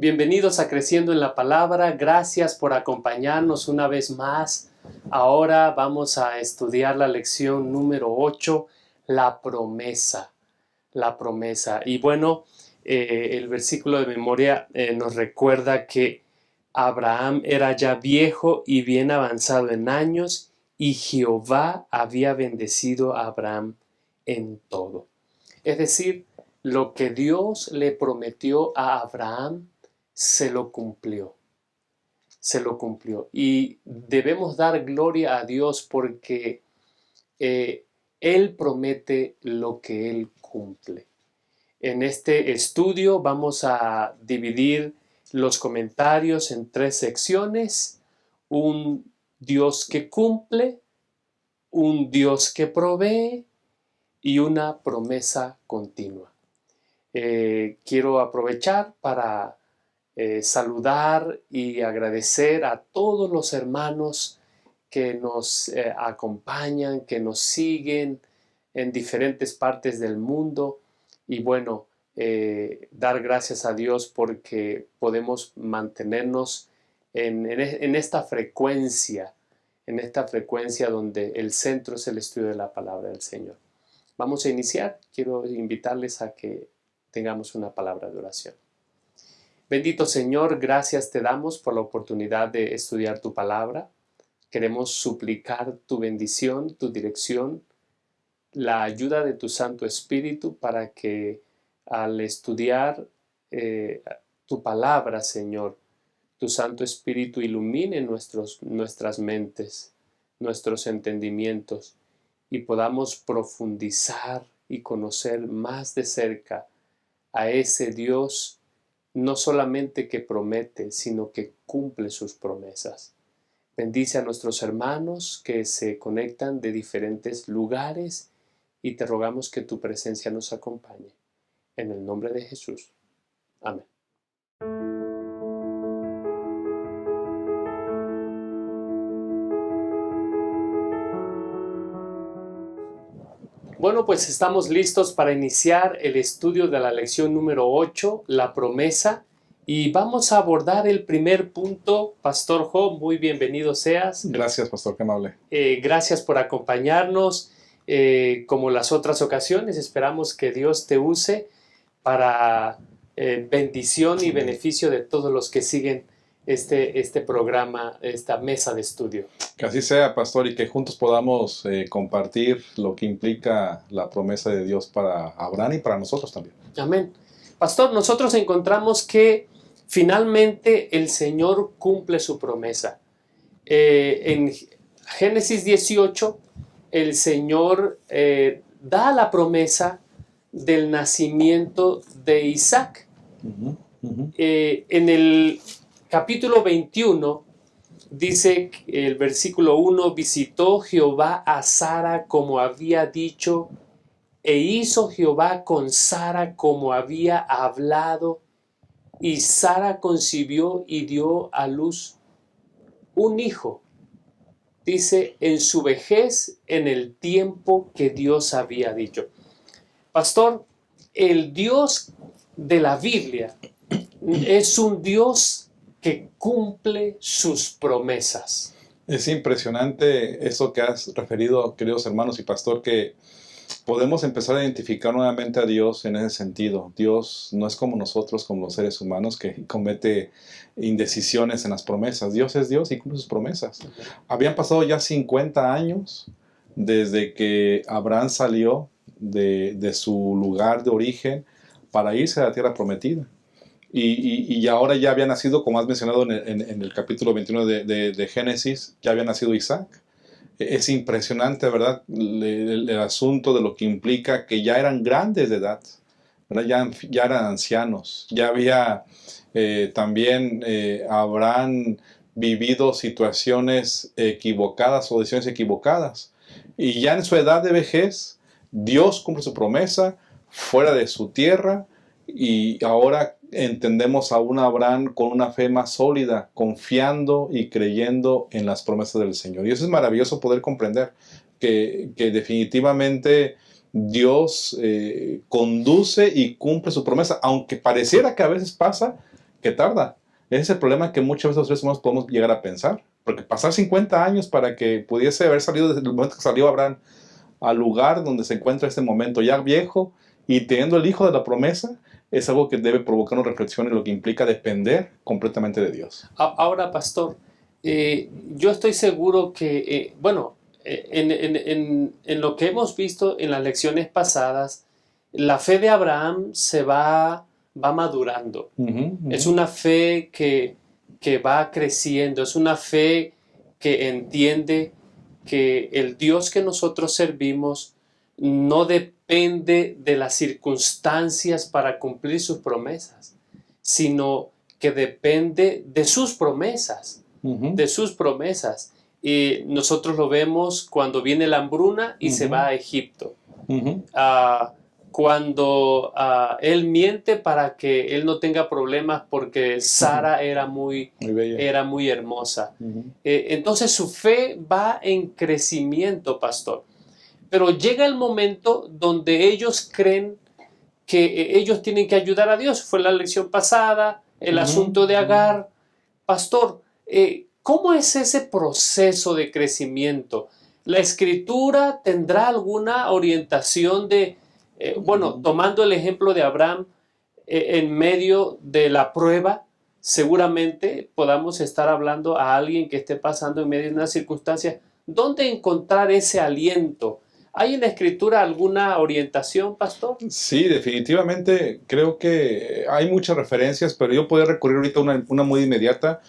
Bienvenidos a Creciendo en la Palabra. Gracias por acompañarnos una vez más. Ahora vamos a estudiar la lección número 8, la promesa. La promesa. Y bueno, el versículo de memoria nos recuerda que Abraham era ya viejo y bien avanzado en años, y Jehová había bendecido a Abraham en todo. Es decir, lo que Dios le prometió a Abraham, se lo cumplió. Se lo cumplió. Y debemos dar gloria a Dios porque Él promete lo que Él cumple. En este estudio vamos a dividir los comentarios en 3 secciones: un Dios que cumple, un Dios que provee y una promesa continua. Quiero aprovechar para saludar y agradecer a todos los hermanos que nos acompañan, que nos siguen en diferentes partes del mundo. Y bueno, dar gracias a Dios porque podemos mantenernos en esta frecuencia donde el centro es el estudio de la palabra del Señor. Vamos a iniciar. Quiero invitarles a que tengamos una palabra de oración. Bendito Señor, gracias te damos por la oportunidad de estudiar tu palabra. Queremos suplicar tu bendición, tu dirección, la ayuda de tu Santo Espíritu para que al estudiar tu palabra, Señor, tu Santo Espíritu ilumine nuestras mentes, nuestros entendimientos, y podamos profundizar y conocer más de cerca a ese Dios no solamente que promete, sino que cumple sus promesas. Bendice a nuestros hermanos que se conectan de diferentes lugares y te rogamos que tu presencia nos acompañe. En el nombre de Jesús. Amén. Bueno, pues estamos listos para iniciar el estudio de la lección número 8, la promesa, y vamos a abordar el primer punto. Pastor Job, muy bienvenido seas. Gracias, pastor, qué amable. Gracias por acompañarnos. Como las otras ocasiones, esperamos que Dios te use para bendición y beneficio de todos los que siguen este programa, esta mesa de estudio. Que así sea, pastor, y que juntos podamos compartir lo que implica la promesa de Dios para Abraham y para nosotros también. Amén. Pastor, nosotros encontramos que finalmente el Señor cumple su promesa. En Génesis 18, el Señor da la promesa del nacimiento de Isaac. En el capítulo 21 dice el versículo 1: visitó Jehová a Sara como había dicho, e hizo Jehová con Sara como había hablado, y Sara concibió y dio a luz un hijo. Dice, en su vejez, en el tiempo que Dios había dicho. Pastor, el Dios de la Biblia es un Dios que cumple sus promesas. Es impresionante eso que has referido, queridos hermanos y pastor, que podemos empezar a identificar nuevamente a Dios en ese sentido. Dios no es como nosotros, como los seres humanos, que comete indecisiones en las promesas. Dios es Dios y cumple sus promesas. Habían pasado ya 50 años desde que Abraham salió de su lugar de origen para irse a la tierra prometida. Y ahora ya había nacido, como has mencionado en el capítulo 21 de Génesis, ya había nacido Isaac. Es impresionante, ¿verdad? El asunto de lo que implica que ya eran grandes de edad, ¿verdad? Ya eran ancianos. Ya había también habrán vivido situaciones equivocadas o decisiones equivocadas. Y ya en su edad de vejez, Dios cumple su promesa fuera de su tierra, y ahora entendemos a un Abraham con una fe más sólida, confiando y creyendo en las promesas del Señor. Y eso es maravilloso poder comprender que definitivamente Dios conduce y cumple su promesa, aunque pareciera que a veces pasa que tarda. Ese es el problema que muchas veces los seres humanos podemos llegar a pensar. Porque pasar 50 años para que pudiese haber salido desde el momento que salió Abraham al lugar donde se encuentra este momento, ya viejo y teniendo el hijo de la promesa, es algo que debe provocar una reflexión en lo que implica depender completamente de Dios. Ahora, pastor, yo estoy seguro que, en lo que hemos visto en las lecciones pasadas, la fe de Abraham va madurando. Es una fe que va creciendo, es una fe que entiende que el Dios que nosotros servimos no depende de las circunstancias para cumplir sus promesas, sino que depende de sus promesas, de sus promesas. Y nosotros lo vemos cuando viene la hambruna y se va a Egipto. Cuando él miente para que él no tenga problemas porque Sara era muy hermosa. Entonces su fe va en crecimiento, pastor. Pero llega el momento donde ellos creen que ellos tienen que ayudar a Dios. Fue la lección pasada, el asunto de Agar. Pastor, ¿cómo es ese proceso de crecimiento? ¿La Escritura tendrá alguna orientación de, tomando el ejemplo de Abraham, en medio de la prueba, seguramente podamos estar hablando a alguien que esté pasando en medio de una circunstancia? ¿Dónde encontrar ese aliento? ¿Hay en la Escritura alguna orientación, pastor? Sí, definitivamente creo que hay muchas referencias, pero yo podría recurrir ahorita a una muy inmediata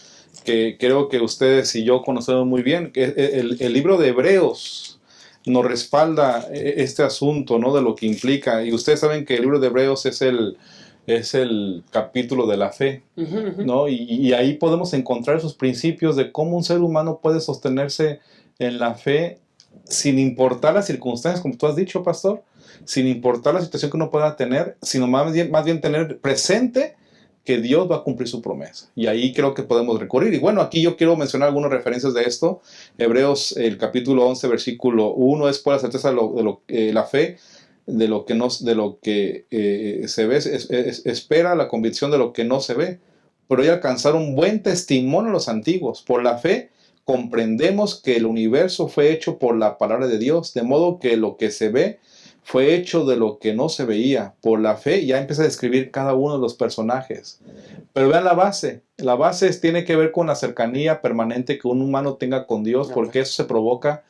que creo que ustedes y yo conocemos muy bien, que el libro de Hebreos nos respalda este asunto, ¿no? De lo que implica. Y ustedes saben que el libro de Hebreos es el capítulo de la fe, ¿no? Y ahí podemos encontrar esos principios de cómo un ser humano puede sostenerse en la fe sin importar las circunstancias, como tú has dicho, pastor, sin importar la situación que uno pueda tener, sino más bien tener presente que Dios va a cumplir su promesa. Y ahí creo que podemos recurrir. Y bueno, aquí yo quiero mencionar algunas referencias de esto. Hebreos, el capítulo 11, versículo 1, es por la certeza de la fe, de lo que se ve, espera la convicción de lo que no se ve. Pero hay alcanzar un buen testimonio a los antiguos. Por la fe comprendemos que el universo fue hecho por la palabra de Dios, de modo que lo que se ve fue hecho de lo que no se veía. Por la fe ya empieza a describir cada uno de los personajes. Pero vean la base tiene que ver con la cercanía permanente que un humano tenga con Dios, porque eso provoca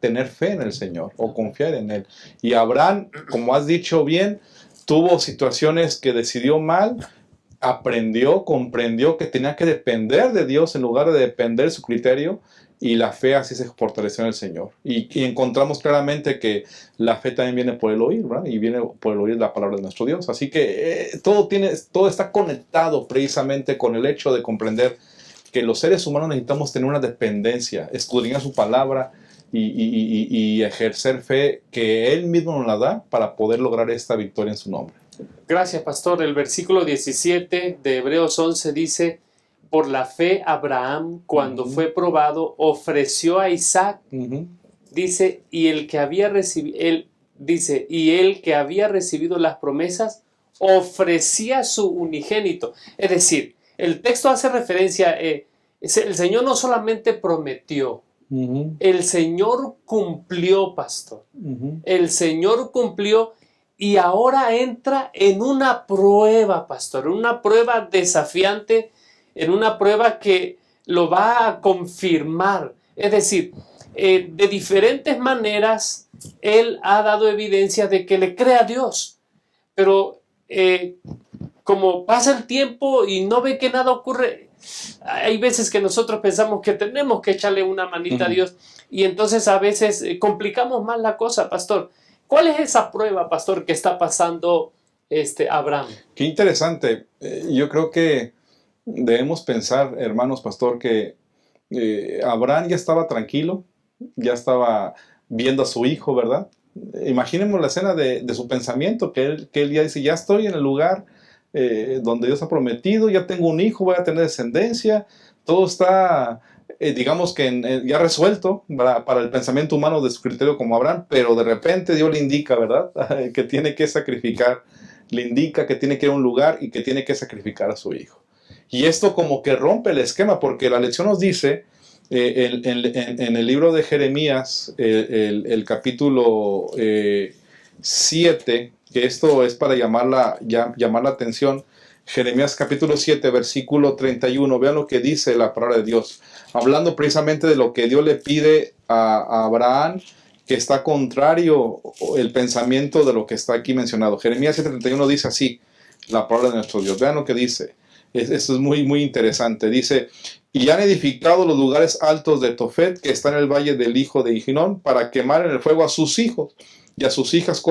tener fe en el Señor o confiar en Él. Y Abraham, como has dicho bien, tuvo situaciones que decidió mal, comprendió que tenía que depender de Dios en lugar de depender de su criterio, y la fe así se fortaleció en el Señor. Y encontramos claramente que la fe también viene por el oír, ¿verdad? Y viene por el oír la palabra de nuestro Dios. Así que todo está conectado precisamente con el hecho de comprender que los seres humanos necesitamos tener una dependencia, escudriñar su palabra y ejercer fe que Él mismo nos la da para poder lograr esta victoria en su nombre. Gracias, pastor. El versículo 17 de Hebreos 11 dice: por la fe Abraham, cuando fue probado, ofreció a Isaac. Dice, y el que había recibido las promesas ofrecía su unigénito. Es decir, el texto hace referencia, el Señor no solamente prometió, el Señor cumplió, pastor. El Señor cumplió. Y ahora entra en una prueba, pastor, una prueba desafiante, en una prueba que lo va a confirmar. Es decir, de diferentes maneras, él ha dado evidencia de que le cree a Dios. Pero como pasa el tiempo y no ve que nada ocurre, hay veces que nosotros pensamos que tenemos que echarle una manita a Dios, y entonces a veces complicamos más la cosa, pastor. ¿Cuál es esa prueba, pastor, que está pasando Abraham? Qué interesante. Yo creo que debemos pensar, hermanos, pastor, que Abraham ya estaba tranquilo, ya estaba viendo a su hijo, ¿verdad? Imaginemos la escena de su pensamiento, que él ya dice, ya estoy en el lugar donde Dios ha prometido, ya tengo un hijo, voy a tener descendencia, todo está... digamos que ya resuelto para el pensamiento humano de su criterio como Abraham, pero de repente Dios le indica, ¿verdad? Que tiene que sacrificar le indica que tiene que ir a un lugar y que tiene que sacrificar a su hijo. Y esto como que rompe el esquema, porque la lección nos dice, en el libro de Jeremías, el capítulo 7, que esto es para llamar la atención. Jeremías capítulo 7, versículo 31, vean lo que dice la palabra de Dios, hablando precisamente de lo que Dios le pide a Abraham, que está contrario el pensamiento de lo que está aquí mencionado. Jeremías 7:31 dice así, la palabra de nuestro Dios. Vean lo que dice. Esto es muy, muy interesante. Dice, y han edificado los lugares altos de Tofet, que está en el valle del hijo de Hinón, para quemar en el fuego a sus hijos y a sus hijas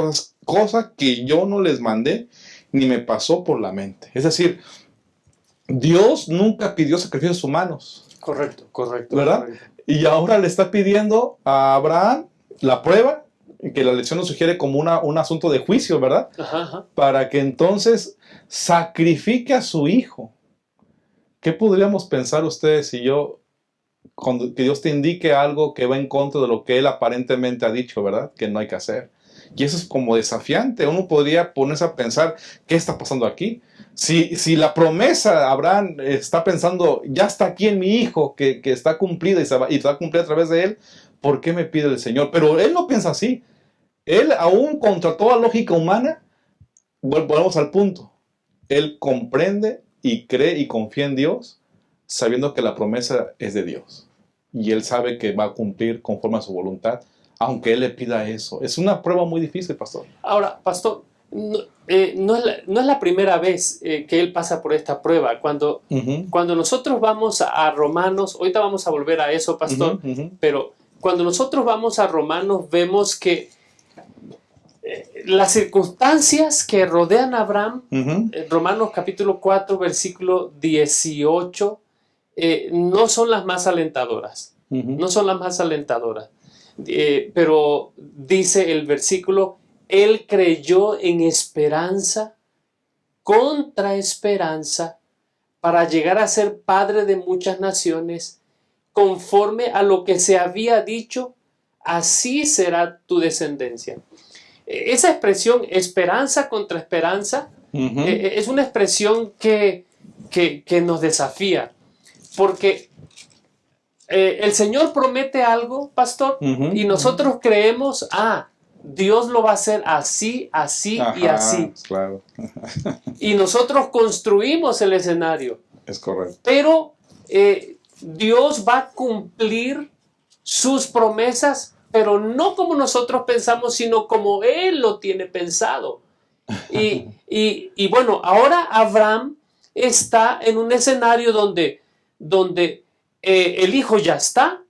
cosas que yo no les mandé, ni me pasó por la mente. Es decir, Dios nunca pidió sacrificios humanos. Correcto, correcto. ¿Verdad? Correcto. Y ahora le está pidiendo a Abraham la prueba, que la lección nos sugiere como un asunto de juicio, ¿verdad? Ajá, ajá. Para que entonces sacrifique a su hijo. ¿Qué podríamos pensar ustedes si que Dios te indique algo que va en contra de lo que Él aparentemente ha dicho, ¿verdad? Que no hay que hacer. Y eso es como desafiante. Uno podría ponerse a pensar, ¿qué está pasando aquí? Si la promesa, Abraham está pensando, ya está aquí en mi hijo, que está cumplida y se va a cumplir a través de él, ¿por qué me pide el Señor? Pero él no piensa así. Él, aún contra toda lógica humana, volvemos al punto. Él comprende y cree y confía en Dios, sabiendo que la promesa es de Dios. Y él sabe que va a cumplir conforme a su voluntad, aunque él le pida eso. Es una prueba muy difícil, pastor. Ahora, pastor, no es la primera vez que él pasa por esta prueba. Cuando nosotros vamos a Romanos, ahorita vamos a volver a eso, pastor, pero cuando nosotros vamos a Romanos vemos que las circunstancias que rodean a Abraham, en Romanos capítulo 4, versículo 18, no son las más alentadoras. No son las más alentadoras. Pero dice el versículo, él creyó en esperanza, contra esperanza, para llegar a ser padre de muchas naciones, conforme a lo que se había dicho, así será tu descendencia. Esa expresión, esperanza contra esperanza, es una expresión que nos desafía, porque el Señor promete algo, pastor, y nosotros creemos, Dios lo va a hacer así, así y así. Claro. Y nosotros construimos el escenario. Es correcto. Pero Dios va a cumplir sus promesas, pero no como nosotros pensamos, sino como Él lo tiene pensado. Y bueno, ahora Abraham está en un escenario donde el hijo ya está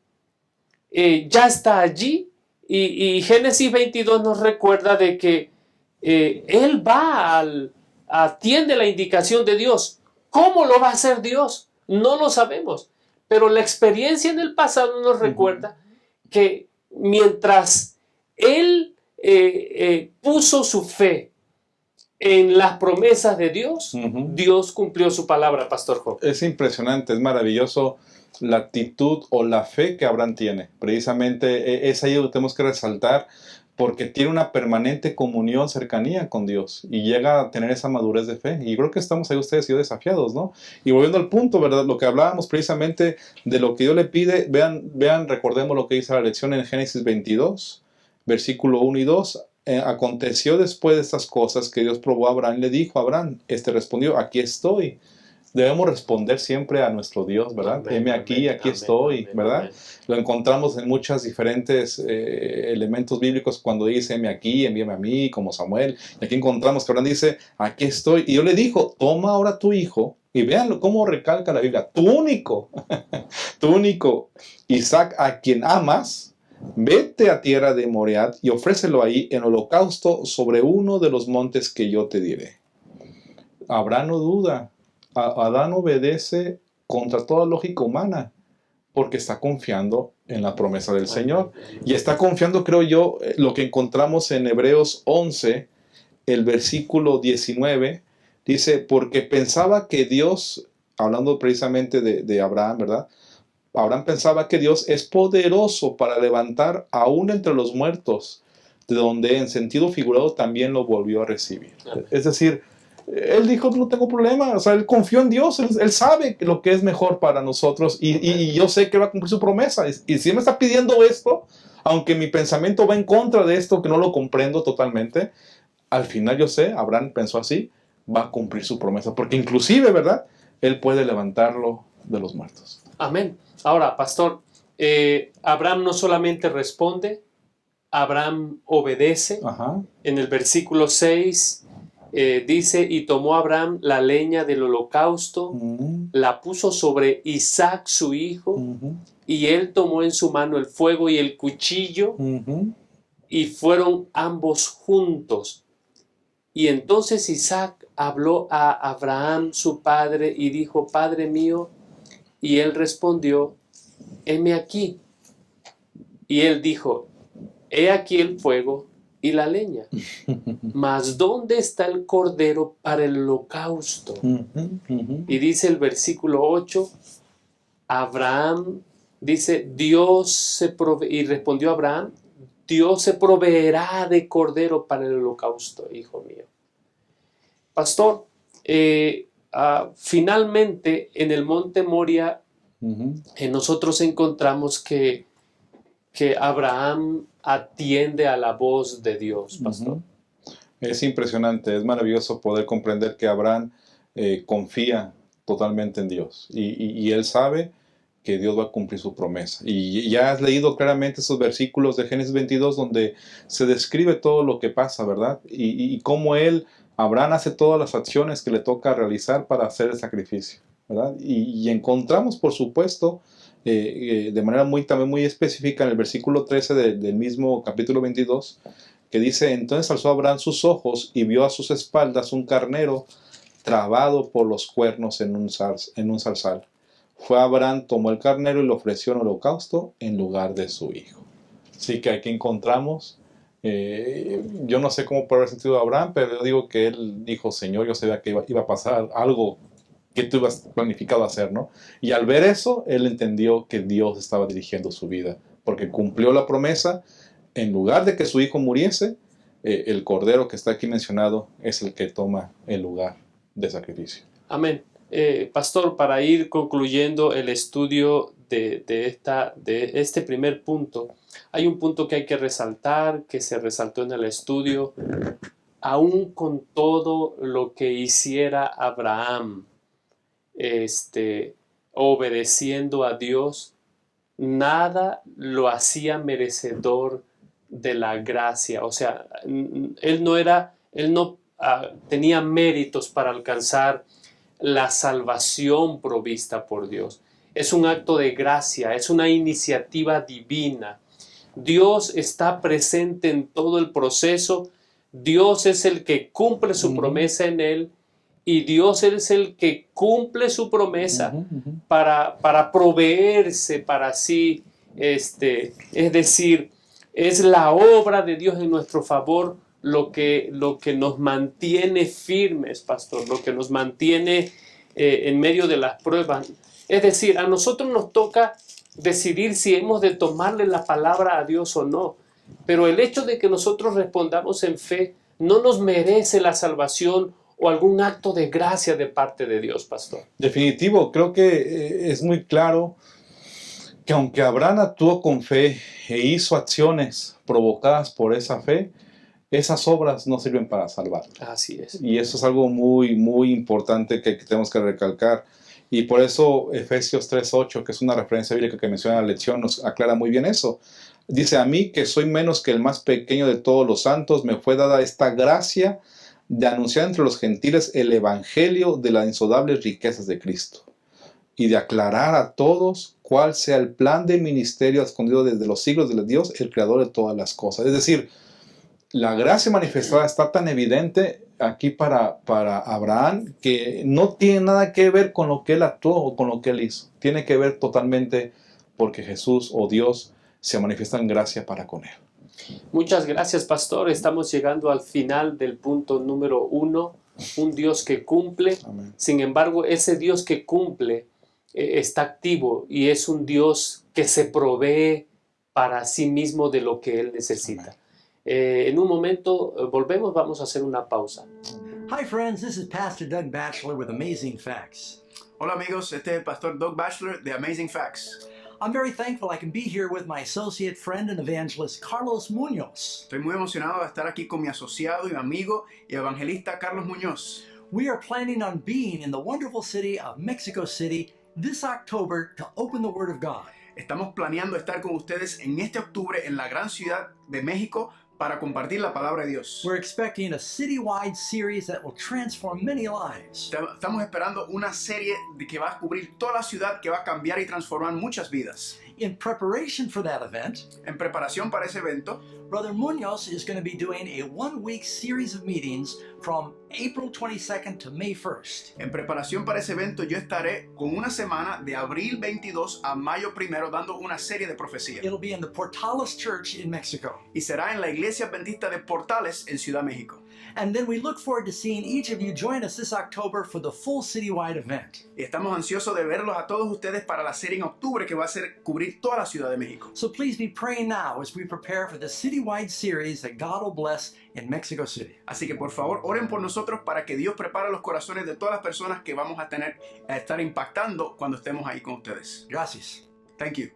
allí, y Génesis 22 nos recuerda de que él va atiende la indicación de Dios. ¿Cómo lo va a hacer Dios? No lo sabemos, pero la experiencia en el pasado nos recuerda que mientras él puso su fe en las promesas de Dios, Dios cumplió su palabra, Pastor Job. Es impresionante, es maravilloso la actitud o la fe que Abraham tiene. Precisamente es ahí donde tenemos que resaltar, porque tiene una permanente comunión, cercanía con Dios, y llega a tener esa madurez de fe. Y creo que estamos ahí ustedes y yo desafiados, ¿no? Y volviendo al punto, ¿verdad? Lo que hablábamos precisamente de lo que Dios le pide, vean, recordemos lo que dice la lección en Génesis 22, versículo 1 y 2. Aconteció después de estas cosas que Dios probó a Abraham, le dijo a Abraham, respondió, aquí estoy. Debemos responder siempre a nuestro Dios, ¿verdad? Heme aquí, aquí estoy, ¿verdad? Amén. Lo encontramos en muchos diferentes elementos bíblicos cuando dice, heme aquí, envíame a mí, como Samuel. Y aquí encontramos que Abraham dice, aquí estoy. Y yo le dijo, toma ahora tu hijo, y véanlo cómo recalca la Biblia, tu único, Isaac, a quien amas, vete a tierra de Moriah y ofrécelo ahí en holocausto sobre uno de los montes que yo te diré. Abraham no duda. Adán obedece contra toda lógica humana, porque está confiando en la promesa del Señor. Y está confiando, creo yo, lo que encontramos en Hebreos 11, el versículo 19, dice, porque pensaba que Dios, hablando precisamente de Abraham, ¿verdad? Abraham pensaba que Dios es poderoso para levantar aún entre los muertos de donde en sentido figurado también lo volvió a recibir. Es decir, él dijo, no tengo problema, o sea, él confió en Dios, él sabe lo que es mejor para nosotros y yo sé que va a cumplir su promesa. Y si él me está pidiendo esto, aunque mi pensamiento va en contra de esto, que no lo comprendo totalmente, al final yo sé, Abraham pensó así, va a cumplir su promesa, porque inclusive, ¿verdad? Él puede levantarlo de los muertos. Amén. Ahora, pastor, Abraham no solamente responde, Abraham obedece. Ajá. En el versículo 6 dice, y tomó Abraham la leña del holocausto, la puso sobre Isaac su hijo, y él tomó en su mano el fuego y el cuchillo, y fueron ambos juntos. Y entonces Isaac habló a Abraham su padre y dijo, Padre mío, y él respondió, heme aquí. Y él dijo, he aquí el fuego y la leña, mas ¿dónde está el cordero para el holocausto? Y dice el versículo 8, Abraham dice, y respondió Abraham, Dios se proveerá de cordero para el holocausto, hijo mío. Pastor, finalmente en el monte Moria nosotros encontramos que Abraham atiende a la voz de Dios, pastor. Es impresionante, es maravilloso poder comprender que Abraham confía totalmente en Dios y él sabe que Dios va a cumplir su promesa. Y ya has leído claramente esos versículos de Génesis 22 donde se describe todo lo que pasa, ¿verdad? Y cómo Abraham hace todas las acciones que le toca realizar para hacer el sacrificio, ¿verdad? Y encontramos, por supuesto, de manera también muy específica en el versículo 13 del mismo capítulo 22, que dice, entonces alzó Abraham sus ojos y vio a sus espaldas un carnero trabado por los cuernos en un zarzal. Fue Abraham, tomó el carnero y lo ofreció en holocausto en lugar de su hijo. Así que aquí encontramos, yo no sé cómo puede haber sentido Abraham, pero yo digo que él dijo, Señor, yo sabía que iba a pasar algo que tú ibas planificado a hacer, ¿no? Y al ver eso, él entendió que Dios estaba dirigiendo su vida, porque cumplió la promesa. En lugar de que su hijo muriese, el cordero que está aquí mencionado es el que toma el lugar de sacrificio. Amén. Pastor, para ir concluyendo el estudio de este primer punto, hay un punto que hay que resaltar, que se resaltó en el estudio. Aún con todo lo que hiciera Abraham, obedeciendo a Dios, nada lo hacía merecedor de la gracia. O sea, él no tenía méritos para alcanzar la salvación provista por Dios. Es un acto de gracia, es una iniciativa divina. Dios está presente en todo el proceso. Dios es el que cumple su promesa en él y Dios es el que cumple su promesa para proveerse para sí. Es decir, es la obra de Dios en nuestro favor lo que nos mantiene firmes, pastor, lo que nos mantiene en medio de las pruebas. Es decir, a nosotros nos toca decidir si hemos de tomarle la palabra a Dios o no. Pero el hecho de que nosotros respondamos en fe no nos merece la salvación o algún acto de gracia de parte de Dios, pastor. Definitivo, creo que es muy claro que aunque Abraham actuó con fe e hizo acciones provocadas por esa fe, esas obras no sirven para salvar. Así es. Y eso es algo muy, muy importante que tenemos que recalcar. Y por eso Efesios 3:8, que es una referencia bíblica que menciona la lección, nos aclara muy bien eso. Dice, a mí que soy menos que el más pequeño de todos los santos, me fue dada esta gracia de anunciar entre los gentiles el evangelio de las insondables riquezas de Cristo y de aclarar a todos cuál sea el plan de ministerio escondido desde los siglos de Dios, el creador de todas las cosas. Es decir, la gracia manifestada está tan evidente aquí para Abraham que no tiene nada que ver con lo que él actuó o con lo que él hizo. Tiene que ver totalmente porque Jesús o Dios se manifiesta en gracia para con él. Muchas gracias, pastor. Estamos llegando al final del punto número 1. Un Dios que cumple. Amén. Sin embargo, ese Dios que cumple está activo y es un Dios que se provee para sí mismo de lo que Él necesita. En un momento volvemos, vamos a hacer una pausa. Hi, friends. This is Pastor Doug Batchelor with Amazing Facts. Hola amigos, este es el pastor Doug Batchelor de Amazing Facts. I'm very thankful I can be here with my associate, friend, and evangelist, Carlos Munoz. Estoy muy emocionado de estar aquí con mi asociado y mi amigo y evangelista Carlos Muñoz. We are planning on being in the wonderful city of Mexico City this October to open the Word of God. Estamos planeando estar con ustedes en este octubre en la gran ciudad de México para compartir la palabra de Dios. We're expecting a citywide series that will transform many lives. Estamos esperando una serie que va a cubrir toda la ciudad, que va a cambiar y transformar muchas vidas. In preparation for that event, En preparación para ese evento, Brother Munoz is going to be doing a one-week series of meetings from April 22nd to May 1st. En preparación para ese evento, yo estaré con una semana de abril 22 a mayo 1 dando una serie de profecías. It'll be in the Portales Church in Mexico. Y será en la Iglesia Adventista de Portales en Ciudad México. And then we look forward to seeing each of you join us this October for the full citywide event. Y estamos ansiosos de verlos a todos ustedes para la serie en octubre que va a ser cubrir toda la Ciudad de México. So please be praying now as we prepare for the citywide series that God will bless in Mexico City. Así que por favor oren por nosotros para que Dios prepare los corazones de todas las personas que vamos a estar impactando cuando estemos ahí con ustedes. Gracias. Thank you.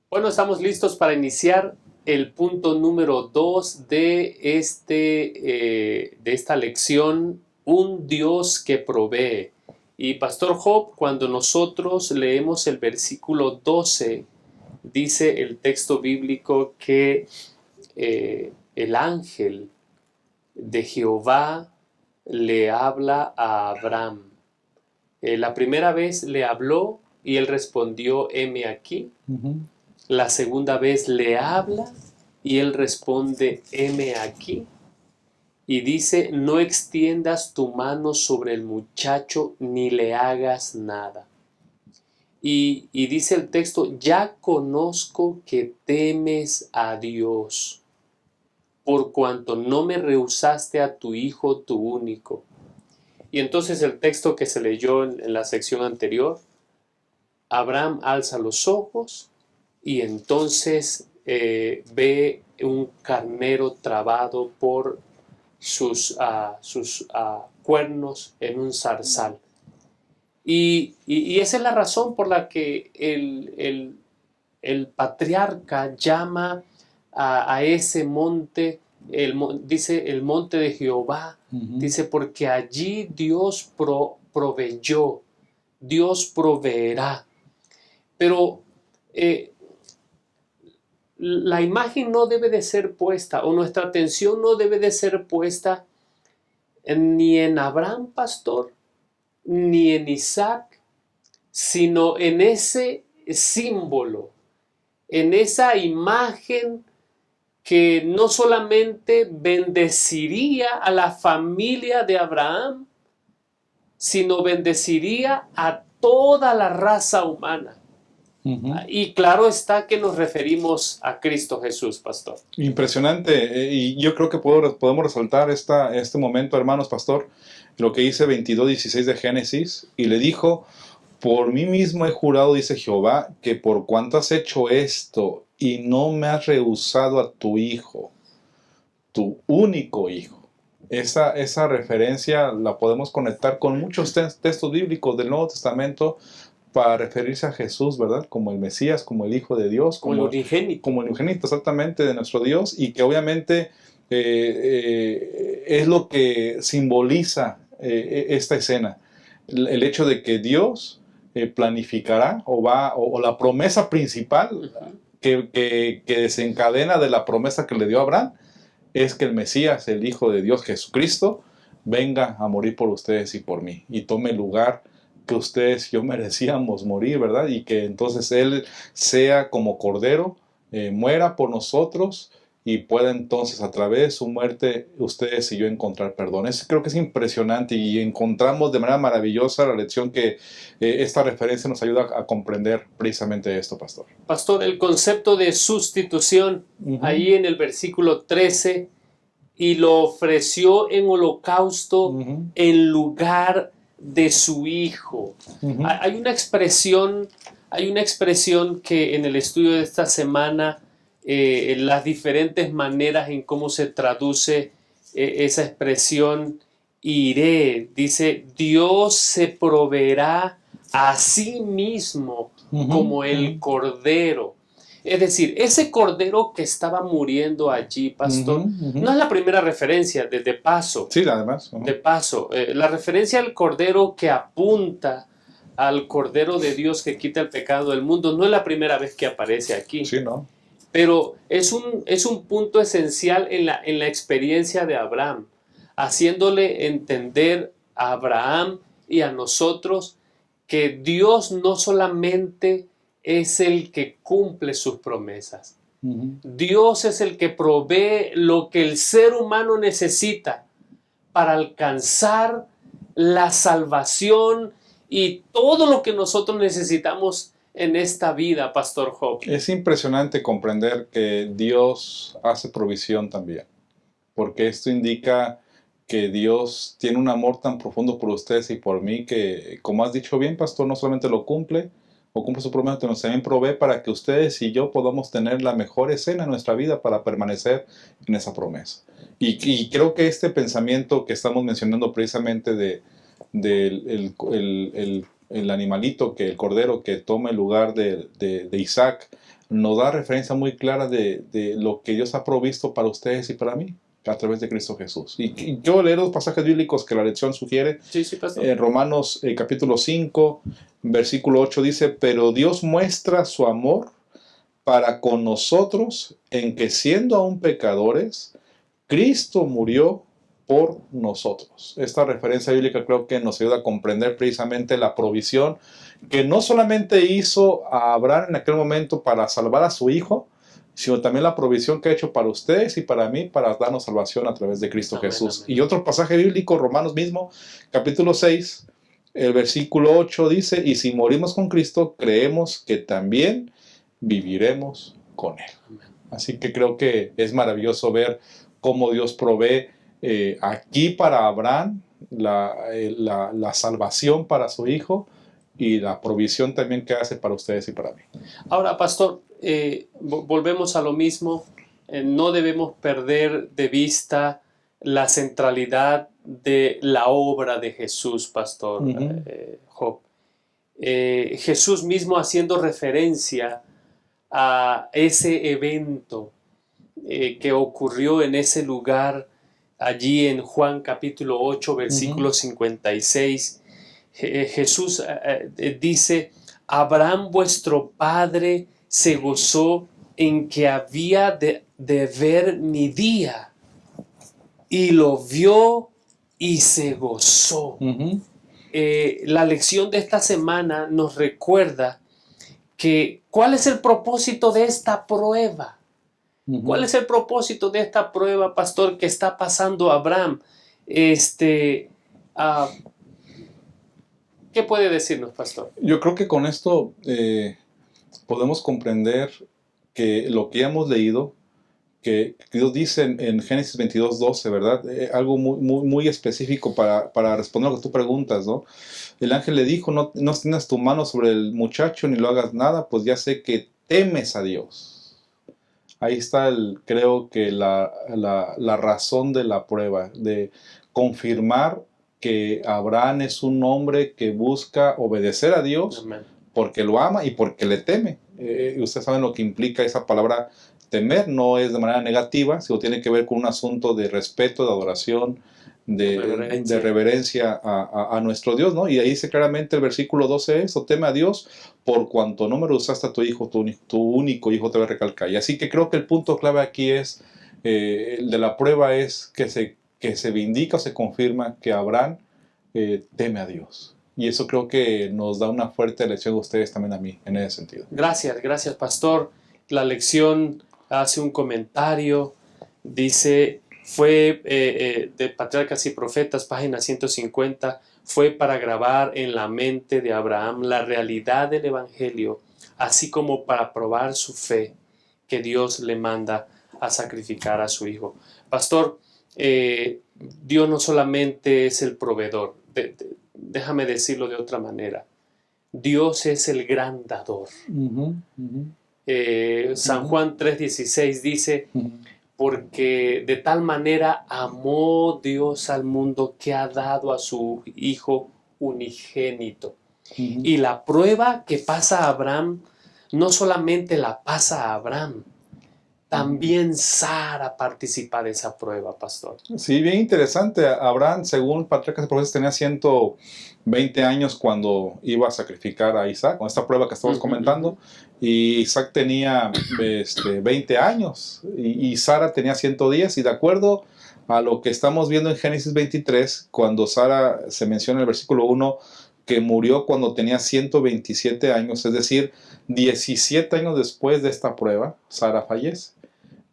Bueno, estamos listos para iniciar el punto número 2 de esta lección, un Dios que provee. Y Pastor Job, cuando nosotros leemos el versículo 12, dice el texto bíblico que el ángel de Jehová le habla a Abraham. La primera vez le habló y él respondió, heme aquí. La segunda vez le habla y él responde, heme aquí. Y dice, no extiendas tu mano sobre el muchacho ni le hagas nada. Y dice el texto, ya conozco que temes a Dios, por cuanto no me rehusaste a tu hijo, tu único. Y entonces el texto que se leyó en la sección anterior, Abraham alza los ojos y entonces ve un carnero trabado por sus cuernos en un zarzal. Y esa es la razón por la que el patriarca llama a ese monte, dice el monte de Jehová, dice porque allí Dios proveyó, Dios proveerá. Pero la imagen no debe de ser puesta, o nuestra atención no debe de ser puesta ni en Abraham, pastor, ni en Isaac, sino en ese símbolo, en esa imagen que no solamente bendeciría a la familia de Abraham, sino bendeciría a toda la raza humana. Y claro está que nos referimos a Cristo Jesús, pastor. Impresionante, y yo creo que podemos resaltar este momento, hermanos, pastor, lo que dice 22:16 de Génesis, y le dijo, por mí mismo he jurado, dice Jehová, que por cuanto has hecho esto y no me has rehusado a tu hijo, tu único hijo. Esa referencia la podemos conectar con muchos textos bíblicos del Nuevo Testamento para referirse a Jesús, ¿verdad? Como el Mesías, como el Hijo de Dios. Como el unigénito. Como el unigénito, exactamente, de nuestro Dios, y que obviamente es lo que simboliza esta escena. El hecho de que Dios planificará o la promesa principal que desencadena de la promesa que le dio a Abraham es que el Mesías, el Hijo de Dios, Jesucristo, venga a morir por ustedes y por mí y tome el lugar que ustedes y yo merecíamos morir, ¿verdad? Y que entonces Él sea como Cordero, muera por nosotros y pueda entonces a través de su muerte ustedes y yo encontrar perdón. Eso creo que es impresionante y encontramos de manera maravillosa la lección que esta referencia nos ayuda a comprender precisamente esto, pastor. Pastor, el concepto de sustitución, ahí en el versículo 13, y lo ofreció en holocausto en lugar de su hijo. Hay una expresión que en el estudio de esta semana las diferentes maneras en cómo se traduce esa expresión iré. Dice, Dios se proveerá a sí mismo como el cordero. Es decir, ese cordero que estaba muriendo allí, pastor, no es la primera referencia, de paso. Sí, además. De paso, la referencia al cordero que apunta al cordero de Dios que quita el pecado del mundo no es la primera vez que aparece aquí. Sí, ¿no? Pero es un punto esencial en la experiencia de Abraham, haciéndole entender a Abraham y a nosotros que Dios no solamente es el que cumple sus promesas. Dios es el que provee lo que el ser humano necesita para alcanzar la salvación y todo lo que nosotros necesitamos en esta vida, Pastor Job. Es impresionante comprender que Dios hace provisión también, porque esto indica que Dios tiene un amor tan profundo por ustedes y por mí que, como has dicho bien, Pastor, no solamente lo cumple o cumple su promesa, sino también provee para que ustedes y yo podamos tener la mejor escena en nuestra vida para permanecer en esa promesa. Y creo que este pensamiento que estamos mencionando precisamente del el animalito, que el cordero que toma el lugar de Isaac, nos da referencia muy clara de lo que Dios ha provisto para ustedes y para mí a través de Cristo Jesús. Y yo leer los pasajes bíblicos que la lección sugiere. Sí, pastor. En Romanos capítulo 5, versículo 8 dice, pero Dios muestra su amor para con nosotros en que siendo aún pecadores, Cristo murió por nosotros. Esta referencia bíblica creo que nos ayuda a comprender precisamente la provisión que no solamente hizo a Abraham en aquel momento para salvar a su hijo, sino también la provisión que ha hecho para ustedes y para mí para darnos salvación a través de Cristo Jesús. Amén. Y otro pasaje bíblico, Romanos mismo, capítulo 6, el versículo 8 dice, y si morimos con Cristo, creemos que también viviremos con Él. Amén. Así que creo que es maravilloso ver cómo Dios provee aquí para Abraham la salvación para su hijo y la provisión también que hace para ustedes y para mí. Ahora, pastor, volvemos a lo mismo. No debemos perder de vista la centralidad de la obra de Jesús, pastor Job. Jesús mismo haciendo referencia a ese evento que ocurrió en ese lugar, allí en Juan capítulo 8, versículo 56, Jesús dice, Abraham vuestro padre se gozó en que había de ver mi día, y lo vio y se gozó. La lección de esta semana nos recuerda que ¿cuál es el propósito de esta prueba? ¿Cuál es el propósito de esta prueba, pastor, que está pasando Abraham? ¿Qué puede decirnos, pastor? Yo creo que con esto podemos comprender que lo que ya hemos leído, que Dios dice en Génesis 22:12, ¿verdad? Algo muy específico para responder a lo que tú preguntas, ¿no? El ángel le dijo, no extiendas tu mano sobre el muchacho ni lo hagas nada, pues ya sé que temes a Dios. Ahí está, creo que la razón de la prueba, de confirmar que Abraham es un hombre que busca obedecer a Dios. Amén. Porque lo ama y porque le teme. Ustedes saben lo que implica esa palabra temer, no es de manera negativa, sino tiene que ver con un asunto de respeto, de adoración, de reverencia a nuestro Dios, ¿no? Y ahí dice claramente el versículo 12 eso, teme a Dios por cuanto no me rehusaste a tu hijo, tu único hijo te va a recalcar. Y así que creo que el punto clave aquí es, el de la prueba es que se vindica o se confirma que Abraham teme a Dios. Y eso creo que nos da una fuerte lección a ustedes también a mí, en ese sentido. Gracias, pastor. La lección hace un comentario, dice, fue de Patriarcas y Profetas, página 150, fue para grabar en la mente de Abraham la realidad del Evangelio, así como para probar su fe que Dios le manda a sacrificar a su hijo. Pastor, Dios no solamente es el proveedor, déjame decirlo de otra manera, Dios es el gran dador. San Juan 3:16 dice, porque de tal manera amó Dios al mundo que ha dado a su Hijo unigénito. Y la prueba que pasa a Abraham, no solamente la pasa a Abraham, también Sara participa de esa prueba, pastor. Sí, bien interesante. Abraham, según Patriarcas y Profetas, tenía 120 años cuando iba a sacrificar a Isaac, con esta prueba que estamos comentando. Y Isaac tenía 20 años y Sara tenía 110. Y de acuerdo a lo que estamos viendo en Génesis 23, cuando Sara se menciona en el versículo 1 que murió cuando tenía 127 años, es decir, 17 años después de esta prueba, Sara fallece.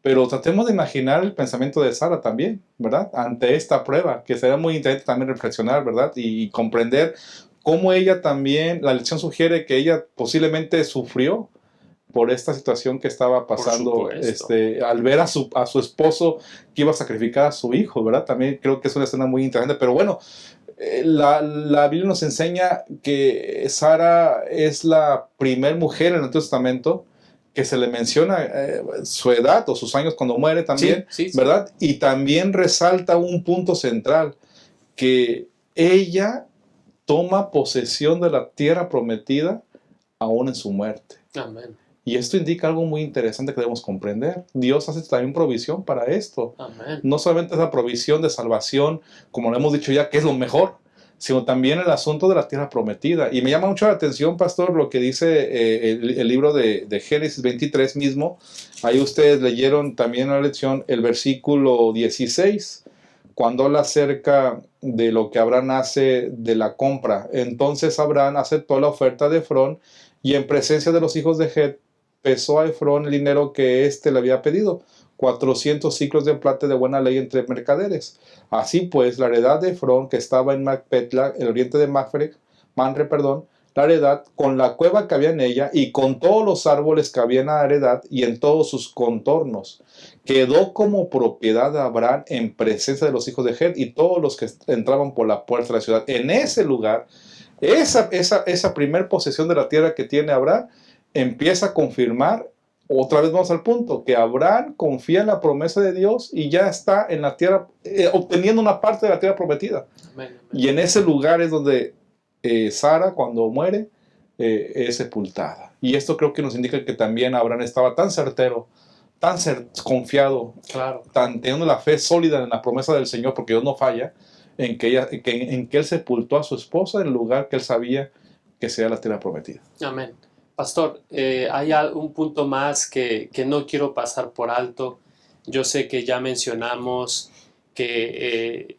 Pero tratemos de imaginar el pensamiento de Sara también, ¿verdad? Ante esta prueba, que será muy interesante también reflexionar, ¿verdad? Y comprender cómo ella también, la lección sugiere que ella posiblemente sufrió por esta situación que estaba pasando, al ver a su esposo que iba a sacrificar a su hijo, ¿verdad? También creo que es una escena muy interesante, pero bueno, la Biblia nos enseña que Sara es la primer mujer en el Antiguo Testamento que se le menciona su edad o sus años cuando muere también, sí. ¿verdad? Y también resalta un punto central, que ella toma posesión de la tierra prometida aún en su muerte. Amén. Y esto indica algo muy interesante que debemos comprender. Dios hace también provisión para esto. Amén. No solamente esa provisión de salvación, como lo hemos dicho ya, que es lo mejor, sino también el asunto de la tierra prometida. Y me llama mucho la atención, pastor, lo que dice el libro de Génesis 23 mismo. Ahí ustedes leyeron también en la lección el versículo 16, cuando habla acerca de lo que Abraham hace de la compra. Entonces Abraham aceptó la oferta de Efrón y en presencia de los hijos de Het pesó a Efrón el dinero que éste le había pedido, 400 ciclos de plata de buena ley entre mercaderes. Así pues, la heredad de Efrón, que estaba en Macpetla, el oriente de Manre, la heredad, con la cueva que había en ella, y con todos los árboles que había en la heredad, y en todos sus contornos, quedó como propiedad de Abraham en presencia de los hijos de Het, y todos los que entraban por la puerta de la ciudad. En ese lugar, esa primer posesión de la tierra que tiene Abraham, empieza a confirmar. Otra vez vamos al punto, que Abraham confía en la promesa de Dios y ya está en la tierra, obteniendo una parte de la tierra prometida. Amén. Y en ese lugar es donde Sara, cuando muere, es sepultada. Y esto creo que nos indica que también Abraham estaba tan certero, tan confiado, Claro. teniendo la fe sólida en la promesa del Señor, porque Dios no falla, en que él sepultó a su esposa en el lugar que él sabía que sea la tierra prometida. Amén. Pastor, hay un punto más que no quiero pasar por alto. Yo sé que ya mencionamos que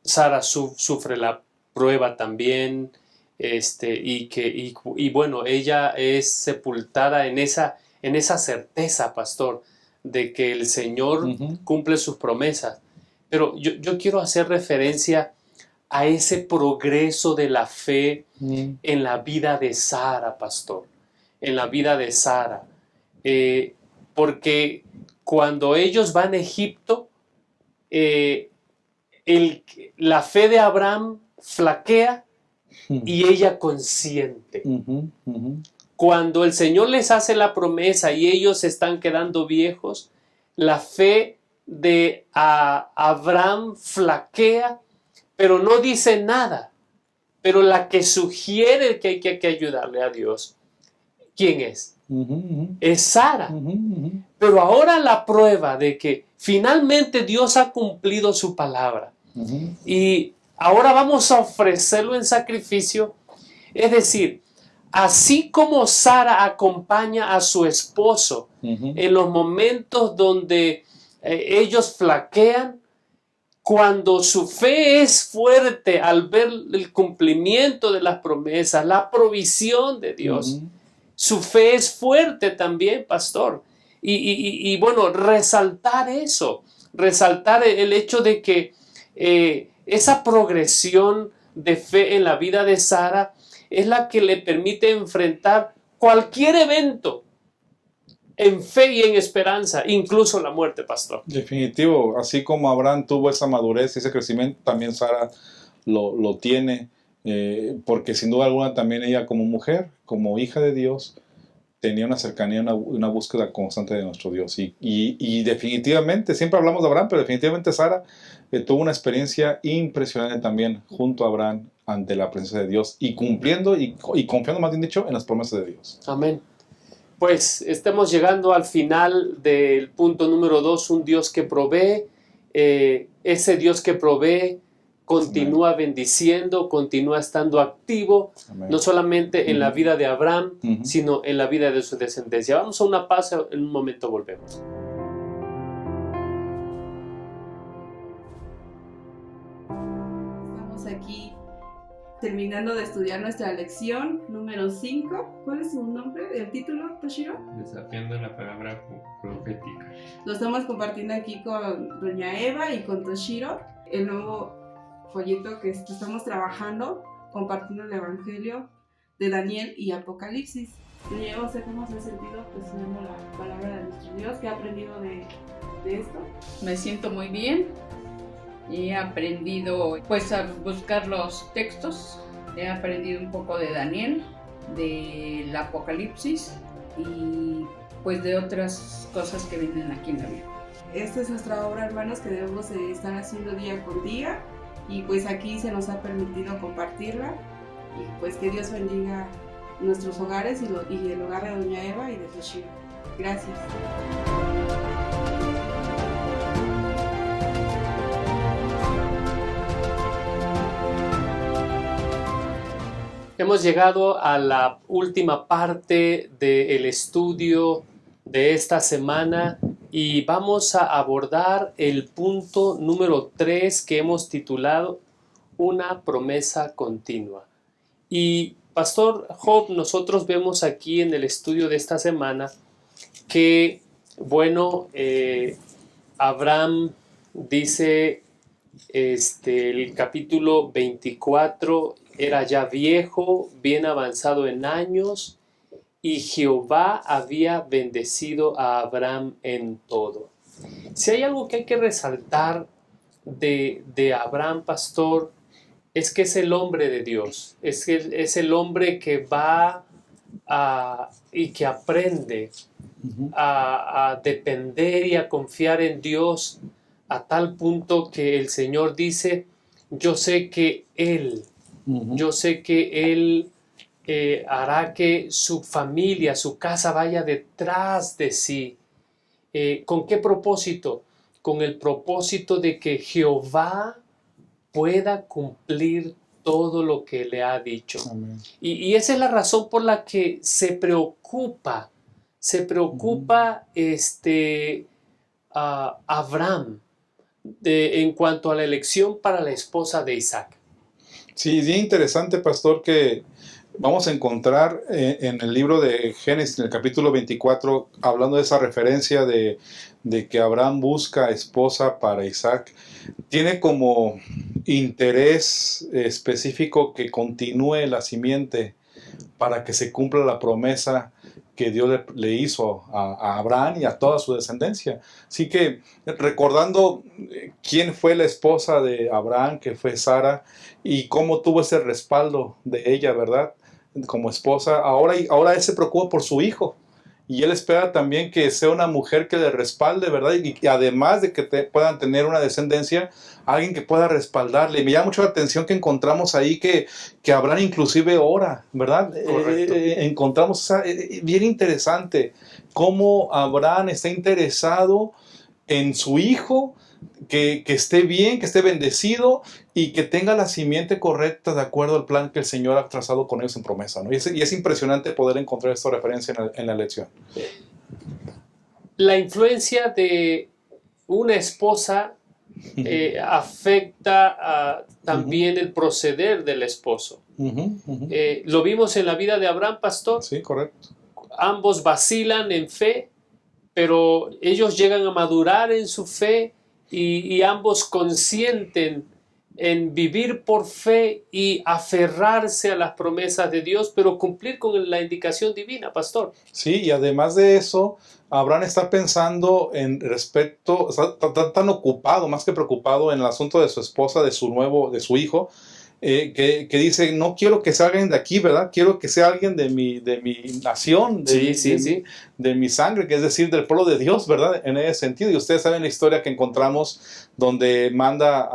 Sara sufre la prueba también, y bueno, ella es sepultada en esa certeza, pastor, de que el Señor cumple sus promesas. Pero yo quiero hacer referencia a ese progreso de la fe en la vida de Sara, pastor, en la vida de Sara. Porque cuando ellos van a Egipto, la fe de Abraham flaquea y ella consiente. Cuando el Señor les hace la promesa y ellos se están quedando viejos, la fe de Abraham flaquea, pero no dice nada. Pero la que sugiere que hay que ayudarle a Dios, ¿quién es? Es Sara. Pero ahora la prueba de que finalmente Dios ha cumplido su palabra. Y ahora vamos a ofrecerlo en sacrificio. Es decir, así como Sara acompaña a su esposo en los momentos donde ellos flaquean, cuando su fe es fuerte al ver el cumplimiento de las promesas, la provisión de Dios, su fe es fuerte también, pastor. Y bueno, resaltar eso, resaltar el hecho de que esa progresión de fe en la vida de Sara es la que le permite enfrentar cualquier evento en fe y en esperanza, incluso la muerte, pastor. Definitivo, así como Abraham tuvo esa madurez y ese crecimiento, también Sara lo tiene, porque sin duda alguna también ella como mujer, como hija de Dios, tenía una cercanía, una búsqueda constante de nuestro Dios. Y definitivamente, siempre hablamos de Abraham, pero definitivamente Sara tuvo una experiencia impresionante también junto a Abraham ante la presencia de Dios y cumpliendo y confiando, más bien dicho, en las promesas de Dios. Amén. Pues estamos llegando al final del punto número 2, un Dios que provee. Ese Dios que provee continúa bendiciendo, continúa estando activo, Amén. no solamente en la vida de Abraham, Ujú. sino en la vida de su descendencia. Vamos a una pausa, en un momento volvemos. Estamos aquí terminando de estudiar nuestra lección número 5. ¿Cuál es su nombre? ¿El título, Toshiro? Desafiando la palabra profética. Lo estamos compartiendo aquí con Doña Eva y con Toshiro, el nuevo folleto que estamos trabajando, compartiendo el Evangelio de Daniel y Apocalipsis. Doña Eva, ¿usted cómo se ha sentido estudiando la palabra de nuestro Dios? ¿Qué ha aprendido de esto? Me siento muy bien. He aprendido pues a buscar los textos. He aprendido un poco de Daniel, del Apocalipsis y pues de otras cosas que vienen aquí en la Biblia. Esta es nuestra obra, hermanos, que debemos de estar haciendo día con día, y pues aquí se nos ha permitido compartirla, y pues que Dios bendiga nuestros hogares y el hogar de Doña Eva y de Toshiro. Gracias. Hemos llegado a la última parte del estudio de esta semana y vamos a abordar el punto número 3 que hemos titulado Una promesa continua. Y Pastor Job, nosotros vemos aquí en el estudio de esta semana que, bueno, Abraham dice, el capítulo 24, era ya viejo, bien avanzado en años, y Jehová había bendecido a Abraham en todo. Si hay algo que hay que resaltar de Abraham, pastor, es que es el hombre de Dios, es el hombre que va y que aprende a depender y a confiar en Dios a tal punto que el Señor dice, yo sé que Él hará que su familia, su casa vaya detrás de sí. ¿Con qué propósito? Con el propósito de que Jehová pueda cumplir todo lo que le ha dicho. Y esa es la razón por la que se preocupa Abraham en cuanto a la elección para la esposa de Isaac. Sí, es bien interesante, pastor, que vamos a encontrar en el libro de Génesis, en el capítulo 24, hablando de esa referencia de que Abraham busca esposa para Isaac. Tiene como interés específico que continúe la simiente para que se cumpla la promesa que Dios le hizo a Abraham y a toda su descendencia. Así que recordando quién fue la esposa de Abraham, que fue Sara, y cómo tuvo ese respaldo de ella, ¿verdad? Como esposa, ahora él se preocupa por su hijo. Y él espera también que sea una mujer que le respalde, ¿verdad? Y además de que puedan tener una descendencia, alguien que pueda respaldarle. Me llama mucho la atención que encontramos ahí que Abraham inclusive ora, ¿verdad? Encontramos bien interesante cómo Abraham está interesado en su hijo, que esté bien, que esté bendecido y que tenga la simiente correcta de acuerdo al plan que el Señor ha trazado con ellos en promesa, ¿no? Y es impresionante poder encontrar esta referencia en la lección. La influencia de una esposa afecta también el proceder del esposo. Lo vimos en la vida de Abraham, pastor. Sí, correcto. Ambos vacilan en fe, pero ellos llegan a madurar en su fe y ambos consienten en vivir por fe y aferrarse a las promesas de Dios, pero cumplir con la indicación divina, pastor. Sí, y además de eso, Abraham está pensando en respecto, está tan ocupado, más que preocupado en el asunto de su esposa, de su hijo, que dice, no quiero que sea alguien de aquí, ¿verdad? Quiero que sea alguien de mi nación, de mi sangre, que es decir, del pueblo de Dios, ¿verdad? En ese sentido. Y ustedes saben la historia que encontramos donde manda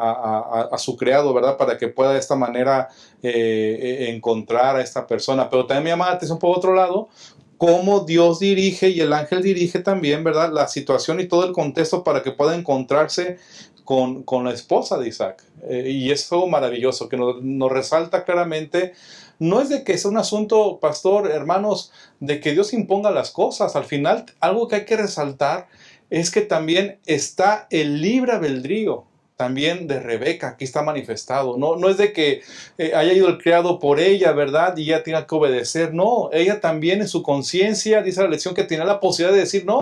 a su criado, ¿verdad? Para que pueda de esta manera encontrar a esta persona. Pero también me llama la atención por otro lado, cómo Dios dirige y el ángel dirige también, ¿verdad? La situación y todo el contexto para que pueda encontrarse con la esposa de Isaac. Y es algo maravilloso que nos resalta claramente. No es de que sea un asunto, pastor, hermanos, de que Dios imponga las cosas. Al final, algo que hay que resaltar es que también está el libre albedrío también de Rebeca, aquí está manifestado. No es de que haya ido el criado por ella, ¿verdad? Y ella tenga que obedecer. No, ella también en su conciencia, dice la lección, que tiene la posibilidad de decir no,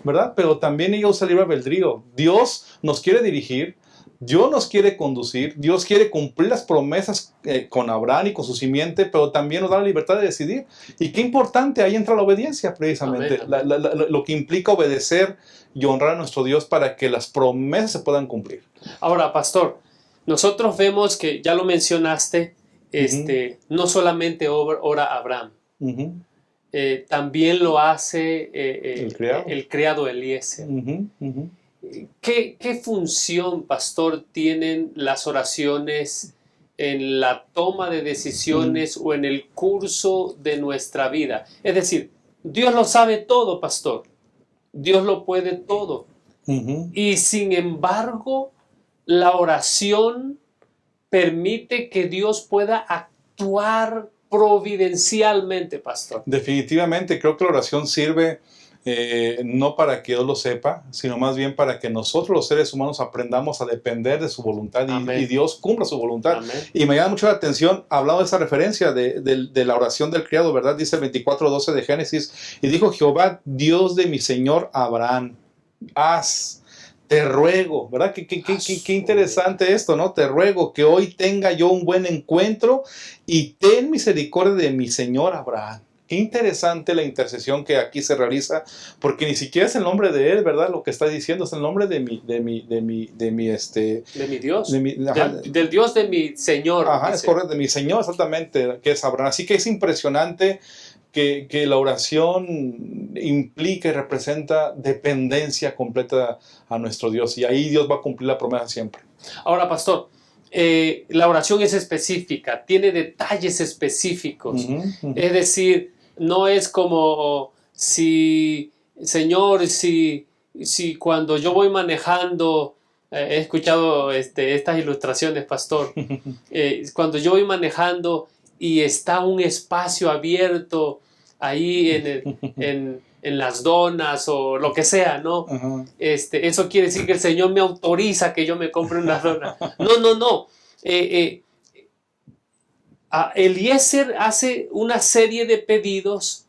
¿verdad? Pero también ella usa el libre albedrío. Dios nos quiere dirigir, Dios nos quiere conducir, Dios quiere cumplir las promesas con Abraham y con su simiente, pero también nos da la libertad de decidir. Y qué importante, ahí entra la obediencia precisamente, Amén, lo que implica obedecer y honrar a nuestro Dios para que las promesas se puedan cumplir. Ahora, pastor, nosotros vemos que, ya lo mencionaste, no solamente ora Abraham, también lo hace el criado Eliezer. ¿Qué función, pastor, tienen las oraciones en la toma de decisiones o en el curso de nuestra vida? Es decir, Dios lo sabe todo, pastor. Dios lo puede todo. Y sin embargo, la oración permite que Dios pueda actuar providencialmente, pastor. Definitivamente, creo que la oración sirve no para que Dios lo sepa, sino más bien para que nosotros los seres humanos aprendamos a depender de su voluntad y Dios cumpla su voluntad. Amén. Y me llama mucho la atención, hablando de esa referencia de la oración del criado, ¿verdad? Dice el 24:12 de Génesis, y dijo Jehová, Dios de mi señor Abraham, te ruego, ¿verdad? Qué interesante esto, ¿no? Te ruego que hoy tenga yo un buen encuentro y ten misericordia de mi señor Abraham. Qué interesante la intercesión que aquí se realiza, porque ni siquiera es el nombre de él, ¿verdad? Lo que está diciendo es el nombre de mi Dios. Del Dios de mi Señor. Ajá, es correcto, de mi Señor, exactamente, que es Abraham. Así que es impresionante que la oración implica y representa dependencia completa a nuestro Dios. Y ahí Dios va a cumplir la promesa siempre. Ahora, pastor, la oración es específica, tiene detalles específicos. Es decir, no es como Señor, si cuando yo voy manejando, he escuchado estas ilustraciones, pastor, cuando yo voy manejando y está un espacio abierto ahí en las donas o lo que sea, ¿no? Eso quiere decir que el Señor me autoriza que yo me compre una dona. No. Eliezer hace una serie de pedidos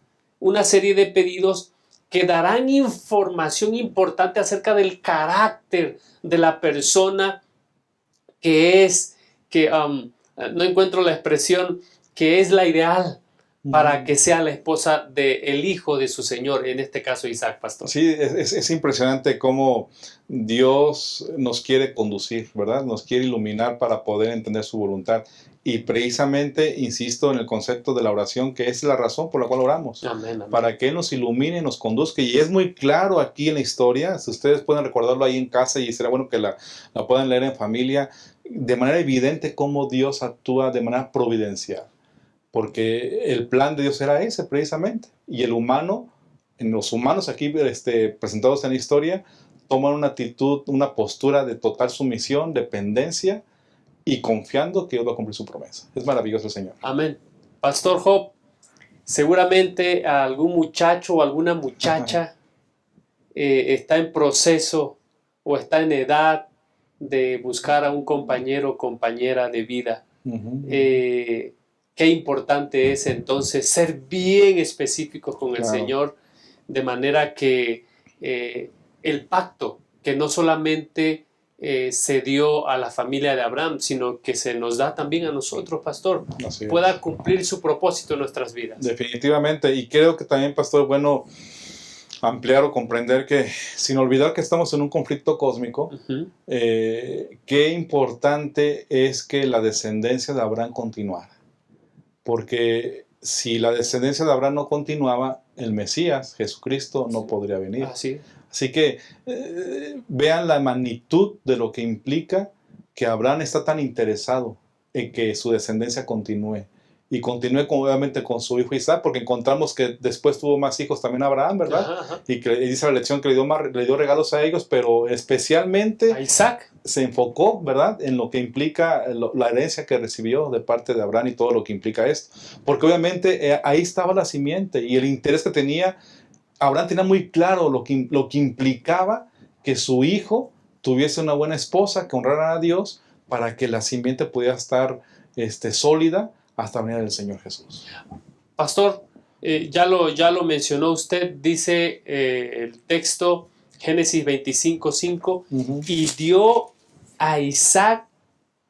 que darán información importante acerca del carácter de la persona que no encuentro la expresión, que es la ideal para que sea la esposa del hijo de su Señor, en este caso Isaac, pastor. Sí, es impresionante cómo Dios nos quiere conducir, ¿verdad? Nos quiere iluminar para poder entender su voluntad. Y precisamente, insisto en el concepto de la oración, que es la razón por la cual oramos. Amén. Para que Él nos ilumine y nos conduzca. Y es muy claro aquí en la historia, si ustedes pueden recordarlo ahí en casa y será bueno que la puedan leer en familia, de manera evidente cómo Dios actúa de manera providencial. Porque el plan de Dios era ese precisamente. Y el humano, en los humanos aquí presentados en la historia, toman una actitud, una postura de total sumisión, dependencia y confiando que Dios va a cumplir su promesa. Es maravilloso el Señor. Amén. Pastor Job, seguramente algún muchacho o alguna muchacha está en proceso o está en edad de buscar a un compañero o compañera de vida. Qué importante es entonces ser bien específicos con el Señor, de manera que el pacto, que no solamente se dio a la familia de Abraham, sino que se nos da también a nosotros, pastor, pueda cumplir su propósito en nuestras vidas. Definitivamente, y creo que también, pastor, bueno, ampliar o comprender que, sin olvidar que estamos en un conflicto cósmico, Ujú. qué importante es que la descendencia de Abraham continuara. Porque si la descendencia de Abraham no continuaba, el Mesías, Jesucristo, no Sí. podría venir. Así. Así que vean la magnitud de lo que implica que Abraham está tan interesado en que su descendencia continúe. Y continúe obviamente con su hijo Isaac, porque encontramos que después tuvo más hijos también Abraham, ¿verdad? Ajá, ajá. Y que dice la lección que le dio regalos a ellos, pero especialmente A Isaac. se enfocó, ¿verdad?, en lo que implica la herencia que recibió de parte de Abraham y todo lo que implica esto. Porque obviamente ahí estaba la simiente y el interés que tenía. Abraham tenía muy claro lo que implicaba que su hijo tuviese una buena esposa, que honrara a Dios, para que la simiente pudiera estar sólida hasta la venida del Señor Jesús. Pastor, ya lo mencionó usted, dice el texto Génesis 25:5, Uh-huh. y dio a Isaac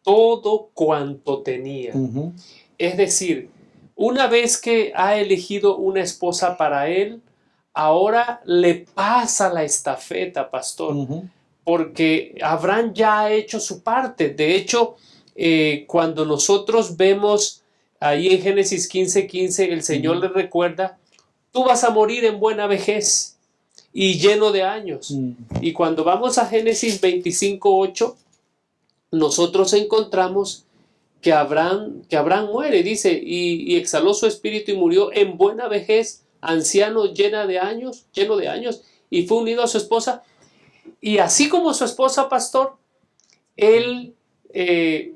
todo cuanto tenía. Uh-huh. Es decir, una vez que ha elegido una esposa para él, ahora le pasa la estafeta, pastor, Uh-huh. porque Abraham ya ha hecho su parte. De hecho, cuando nosotros vemos ahí en Génesis 15:15, el Señor le recuerda, tú vas a morir en buena vejez y lleno de años. Y cuando vamos a Génesis 25:8, nosotros encontramos que Abraham muere, dice, y exhaló su espíritu y murió en buena vejez, anciano, lleno de años, y fue unido a su esposa. Y así como su esposa, pastor, él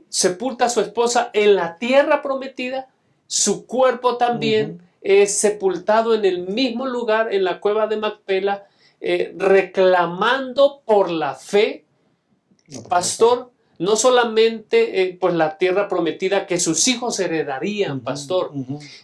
sepulta a su esposa en la tierra prometida, su cuerpo también es sepultado en el mismo lugar, en la cueva de Macpela, reclamando por la fe, pastor, no solamente pues la tierra prometida que sus hijos heredarían, pastor,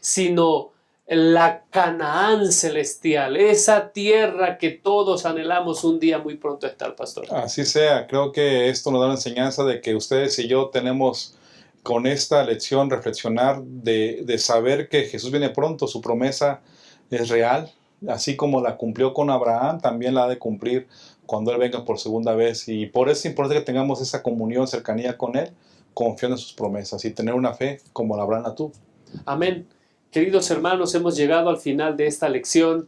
sino la Canaán celestial, esa tierra que todos anhelamos un día muy pronto estar, pastor. Así sea, creo que esto nos da la enseñanza de que ustedes y yo tenemos con esta lección reflexionar de saber que Jesús viene pronto, su promesa es real, así como la cumplió con Abraham, también la ha de cumplir cuando Él venga por segunda vez, y por eso es importante que tengamos esa comunión, cercanía con Él, confiando en sus promesas y tener una fe como la Abraham la tuvo. Amén. Queridos hermanos, hemos llegado al final de esta lección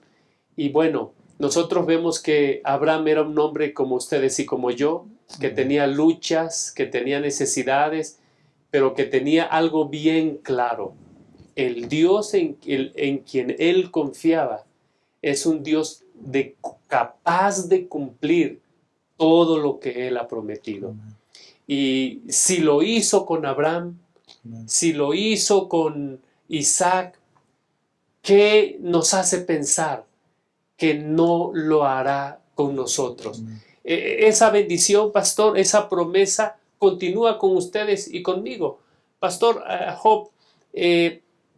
y bueno, nosotros vemos que Abraham era un hombre como ustedes y como yo, que tenía luchas, que tenía necesidades, pero que tenía algo bien claro. El Dios en quien él confiaba es un Dios capaz de cumplir todo lo que él ha prometido. Y si lo hizo con Abraham, si lo hizo con Isaac, ¿qué nos hace pensar que no lo hará con nosotros? Esa bendición, pastor, esa promesa continúa con ustedes y conmigo. Pastor Job,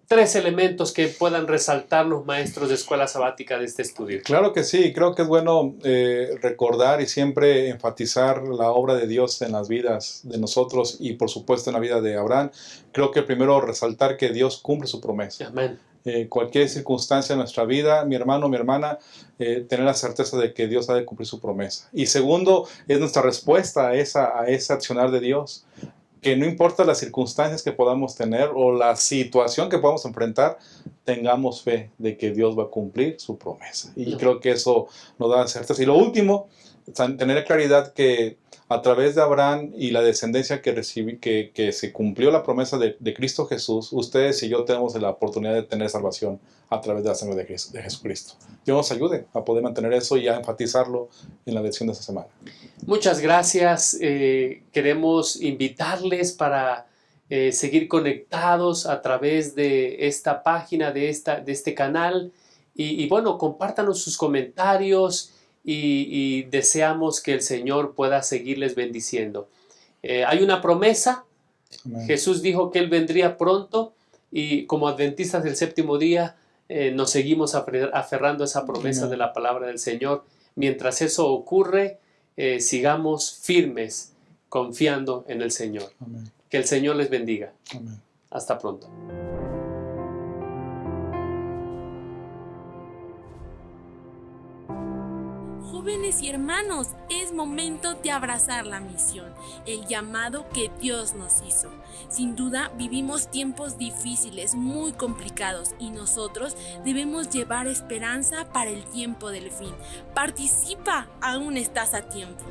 3 elementos que puedan resaltar los maestros de escuela sabática de este estudio. Claro que sí, creo que es bueno recordar y siempre enfatizar la obra de Dios en las vidas de nosotros y por supuesto en la vida de Abraham. Creo que primero resaltar que Dios cumple su promesa. Amén. Cualquier circunstancia de nuestra vida, mi hermano, mi hermana, tener la certeza de que Dios ha de cumplir su promesa. Y segundo, es nuestra respuesta a ese accionar de Dios. Que no importa las circunstancias que podamos tener o la situación que podamos enfrentar, tengamos fe de que Dios va a cumplir su promesa. Y creo que eso nos da certeza. Y lo último, tener claridad que a través de Abraham y la descendencia que se cumplió la promesa de Cristo Jesús, ustedes y yo tenemos la oportunidad de tener salvación a través de la sangre de Jesucristo. Dios nos ayude a poder mantener eso y a enfatizarlo en la lección de esta semana. Muchas gracias. Queremos invitarles para seguir conectados a través de esta página, de este canal. Y bueno, compártanos sus comentarios y deseamos que el Señor pueda seguirles bendiciendo. Hay una promesa. Amén. Jesús dijo que Él vendría pronto y como adventistas del séptimo día nos seguimos aferrando a esa promesa Amén. de la palabra del Señor. Mientras eso ocurre, sigamos firmes confiando en el Señor. Amén. Que el Señor les bendiga. Amén. Hasta pronto. Jóvenes y hermanos, es momento de abrazar la misión, el llamado que Dios nos hizo. Sin duda, vivimos tiempos difíciles, muy complicados, y nosotros debemos llevar esperanza para el tiempo del fin. Participa, aún estás a tiempo.